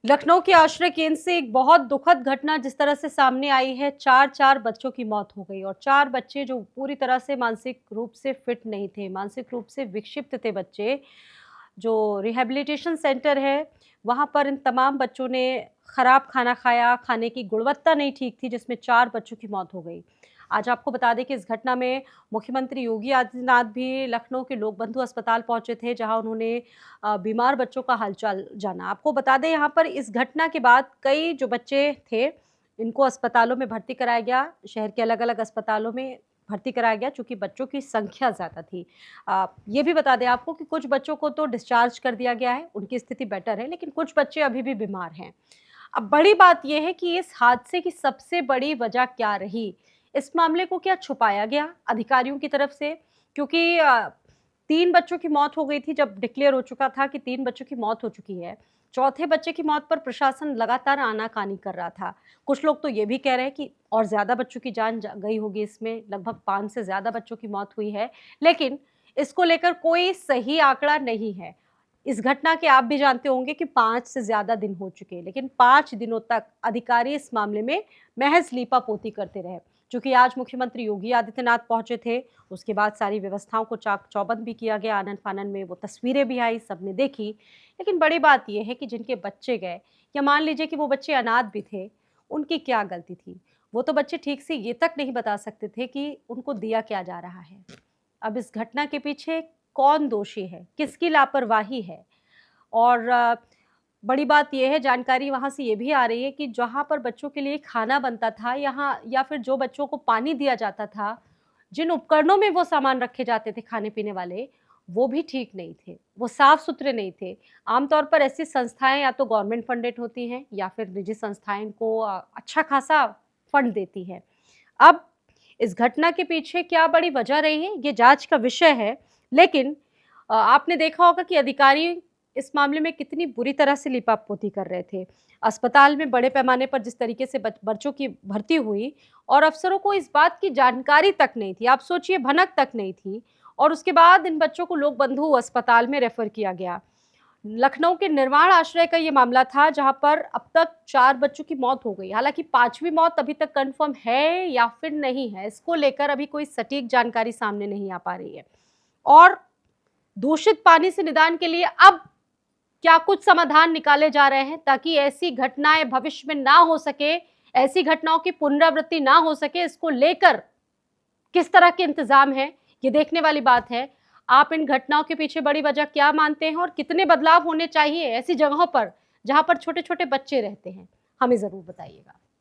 लखनऊ के आश्रय केंद्र से एक बहुत दुखद घटना जिस तरह से सामने आई है। चार बच्चों की मौत हो गई और चार बच्चे जो पूरी तरह से मानसिक रूप से फिट नहीं थे, मानसिक रूप से विक्षिप्त थे बच्चे। जो रिहैबिलिटेशन सेंटर है वहां पर इन तमाम बच्चों ने खराब खाना खाया, खाने की गुणवत्ता नहीं ठीक थी, जिसमें चार बच्चों की मौत हो गई। आज आपको बता दें कि इस घटना में मुख्यमंत्री योगी आदित्यनाथ भी लखनऊ के लोक बंधु अस्पताल पहुंचे थे, जहां उन्होंने बीमार बच्चों का हालचाल जाना। आपको बता दें यहाँ पर इस घटना के बाद कई जो बच्चे थे इनको अस्पतालों में भर्ती कराया गया, शहर के अलग अलग अस्पतालों में भर्ती कराया गया चूंकि बच्चों की संख्या ज़्यादा थी। ये भी बता दें आपको कि कुछ बच्चों को तो डिस्चार्ज कर दिया गया है, उनकी स्थिति बेटर है, लेकिन कुछ बच्चे अभी भी बीमार हैं। अब बड़ी बात यह है कि इस हादसे की सबसे बड़ी वजह क्या रही? इस मामले को क्या छुपाया गया अधिकारियों की तरफ से? क्योंकि 3 बच्चों की मौत हो गई थी जब डिक्लेयर हो चुका था कि 3 बच्चों की मौत हो चुकी है। चौथे बच्चे की मौत पर प्रशासन लगातार आनाकानी कर रहा था। कुछ लोग तो ये भी कह रहे हैं कि और ज़्यादा बच्चों की जान जा गई होगी इसमें, लगभग 5 से ज़्यादा बच्चों की मौत हुई है। लेकिन इसको लेकर कोई सही आंकड़ा नहीं है। इस घटना के आप भी जानते होंगे कि 5 से ज़्यादा दिन हो चुके हैं, लेकिन 5 दिनों तक अधिकारी इस मामले में महज़ लीपापोती करते रहे। चूँकि आज मुख्यमंत्री योगी आदित्यनाथ पहुंचे थे, उसके बाद सारी व्यवस्थाओं को चाक-चौबंद भी किया गया, आनन-फानन में वो तस्वीरें भी आई, सबने देखी। लेकिन बड़ी बात ये है कि जिनके बच्चे गए या मान लीजिए कि वो बच्चे अनाथ भी थे, उनकी क्या गलती थी? वो तो बच्चे ठीक से ये तक नहीं बता सकते थे कि उनको दिया क्या जा रहा है। अब इस घटना के पीछे कौन दोषी है? किसकी लापरवाही है? और बड़ी बात ये है, जानकारी वहाँ से ये भी आ रही है कि जहाँ पर बच्चों के लिए खाना बनता था यहाँ या फिर जो बच्चों को पानी दिया जाता था, जिन उपकरणों में वो सामान रखे जाते थे खाने-पीने वाले, वो भी ठीक नहीं थे, वो साफ-सुथरे नहीं थे। आमतौर पर ऐसी संस्थाएँ या तो गवर्नमेंट फंडेड होती हैं या फिर निजी संस्थाएँ इनको अच्छा खासा फंड देती हैं। अब इस घटना के पीछे क्या बड़ी वजह रही है, ये जाँच का विषय है। लेकिन आपने देखा होगा कि अधिकारी इस मामले में कितनी बुरी तरह से लीपापोती कर रहे थे। अस्पताल में बड़े पैमाने पर जिस तरीके से बच्चों की भर्ती हुई और अफ़सरों को इस बात की जानकारी तक नहीं थी। आप सोचिए, भनक तक नहीं थी और उसके बाद इन बच्चों को लोक बंधु अस्पताल में रेफ़र किया गया। लखनऊ के निर्माण आश्रय का ये मामला था जहाँ पर अब तक 4 बच्चों की मौत हो गई। हालाँकि 5वीं मौत अभी तक कन्फर्म है या फिर नहीं है, इसको लेकर अभी कोई सटीक जानकारी सामने नहीं आ पा रही है। और दूषित पानी से निदान के लिए अब क्या कुछ समाधान निकाले जा रहे हैं ताकि ऐसी घटनाएं भविष्य में ना हो सके, ऐसी घटनाओं की पुनरावृत्ति ना हो सके, इसको लेकर किस तरह के इंतजाम है, ये देखने वाली बात है। आप इन घटनाओं के पीछे बड़ी वजह क्या मानते हैं और कितने बदलाव होने चाहिए ऐसी जगहों पर जहां पर छोटे छोटे बच्चे रहते हैं? हमें जरूर बताइएगा।